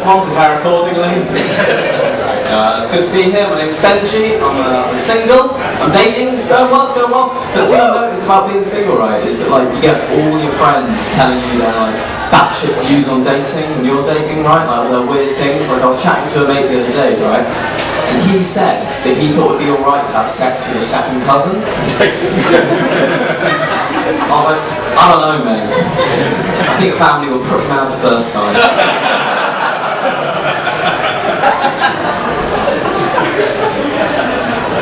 one, prepare accordingly. It's good to be here. My name's Benjy. I'm single. I'm dating. It's going well. But the thing I've noticed about being single, right, is that like you get all your friends telling you their like batshit views on dating when you're dating, right? Like all their weird things. Like I was chatting to a mate the other day, right, and he said that he thought it'd be alright to have sex with a second cousin. I was like, I don't know, mate. I think the family were pretty mad the first time.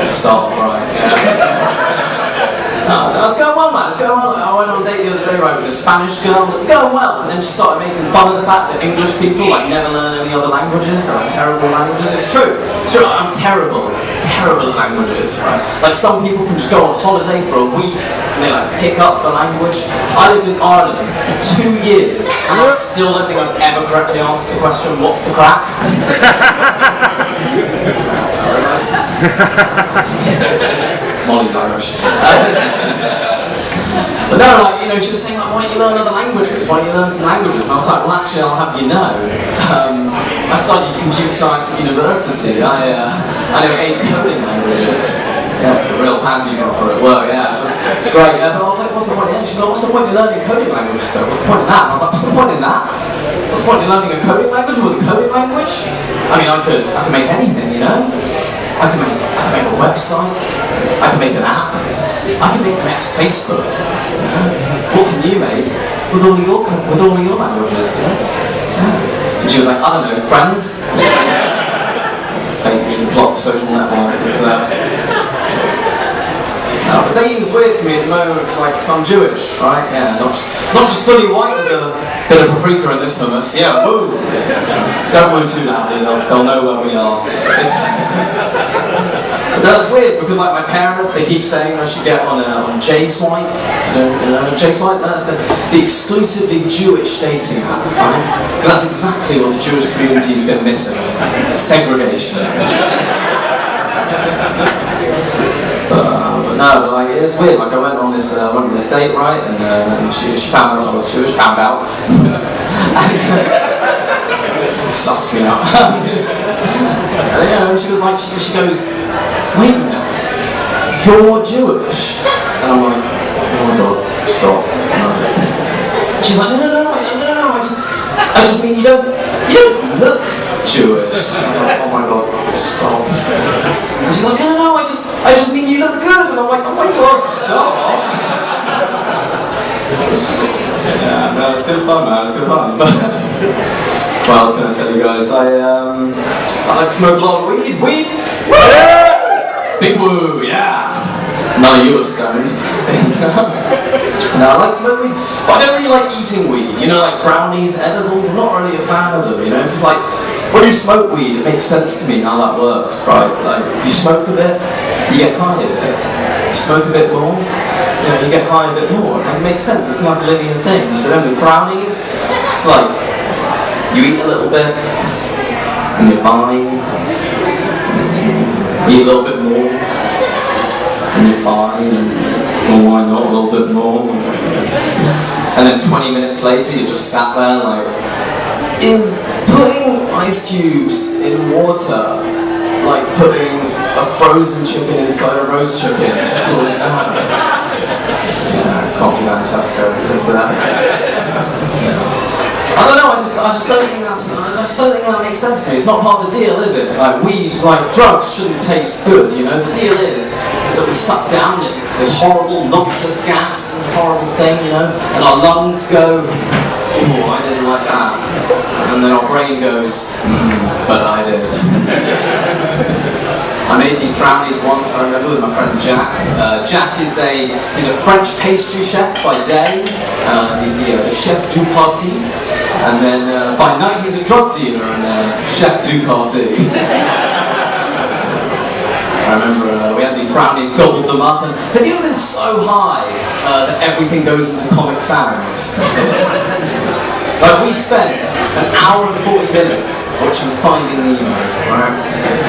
Stop, right, yeah. No, it's going well, man, it's going well. I went on a date the other day, right, with a Spanish girl, it's going well, and then she started making fun of the fact that English people, like, never learn any other languages, they're like terrible languages. It's true, I'm terrible at languages, right? Like, some people can just go on holiday for a week, and they, like, pick up the language. I lived in Ireland for 2 years, and I still don't think I've ever correctly answered the question, what's the crack? Molly's Irish. But no, like, you know, she was saying, like, why don't you learn other languages? Why don't you learn some languages? And I was like, well, actually, I'll have you know, I studied computer science at university. I know 8 coding languages. Yeah, it's a real panty dropper at work, yeah. It's great, yeah, but I was like, what's the point? Yeah, she's like, what's the point in learning coding languages, though? What's the point in that? And I was like, what's the point in that? What's the point in learning a coding language with a coding language? I mean, I could make anything, you know? I can make a website, I can make an app, I can make the next Facebook. You know? What can you make with all of your languages, you know? Yeah. And she was like, I don't know, friends? Basically the plot of the social network. It's but dating's weird for me at the moment because like, so I'm Jewish, right? Yeah, not just fully white, there's a bit of paprika in this hummus. Yeah, woo! Don't move too loudly, they'll know where we are. But that's weird because like my parents, they keep saying I should get on J-Swipe. J-Swipe, it's the exclusively Jewish dating app, right? Because that's exactly what the Jewish community's been missing. Segregation. But no, like it's weird. Like I went on this date, right, and she found out I was Jewish. Found out, sussed me out. And you know, she was like, she goes, wait a minute, you're Jewish? And I'm like, oh my god, stop. She's like, no, I just mean you don't look Jewish. And I'm like, oh my god, stop. And she's like, no, I just mean you look good. And I'm like, oh my god, stop. Yeah, no, it's good fun, man, it's good fun. Well, I was going to tell you guys, I like to smoke a lot of weed. Weed? Woo! Big woo, yeah. None of you are stoned. No, I like to smoke weed, but I don't really like eating weed. You know, like brownies, edibles, I'm not really a fan of them, you know, because like, when you smoke weed, it makes sense to me how that works, right? Like, you smoke a bit, you get high a bit. You smoke a bit more, you know, you get high a bit more. Like, it makes sense, it's a nice linear thing. But then with brownies, it's like, you eat a little bit, and you're fine. You eat a little bit more, and you're fine. And, well, why not a little bit more? And then 20 minutes later, you're just sat there like, is putting ice cubes in water like putting a frozen chicken inside a roast chicken to cool it down? Yeah, can't do that in Tesco. I don't know, I just don't think that makes sense to me. It's not part of the deal, is it? Like weed, like drugs shouldn't taste good, you know? The deal is that we suck down this horrible, noxious gas, this horrible thing, you know? And our lungs go, oh, I didn't like that. And then our brain goes, but I did. I made these brownies once, I remember, with my friend Jack. Jack is he's a French pastry chef by day. He's the chef du party. And then by night he's a drug dealer and chef du party. I remember we had these brownies, gobbled them up, and have you ever been so high that everything goes into Comic Sans? Like we spent an hour and 40 minutes watching Finding Nemo, right?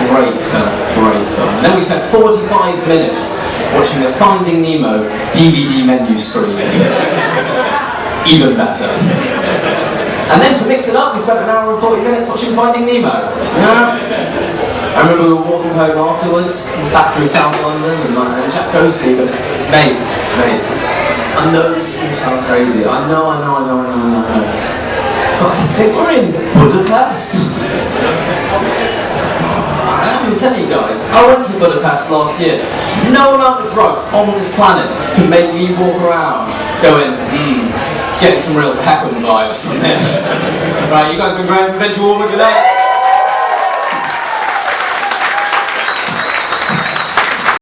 Great film. And then we spent 45 minutes watching the Finding Nemo DVD menu screen. Even better. And then to mix it up, we spent an hour and 40 minutes watching Finding Nemo. I remember we were walking home afterwards, back through South London, and Jack goes to me, but it's mate, I know this is going to sound crazy, I know, but I think we're in Budapest. I can tell you guys, I went to Budapest last year. No amount of drugs on this planet can make me walk around going, getting some real Peckham vibes from this. Right, you guys have been great. Benjy, Waldman, good night.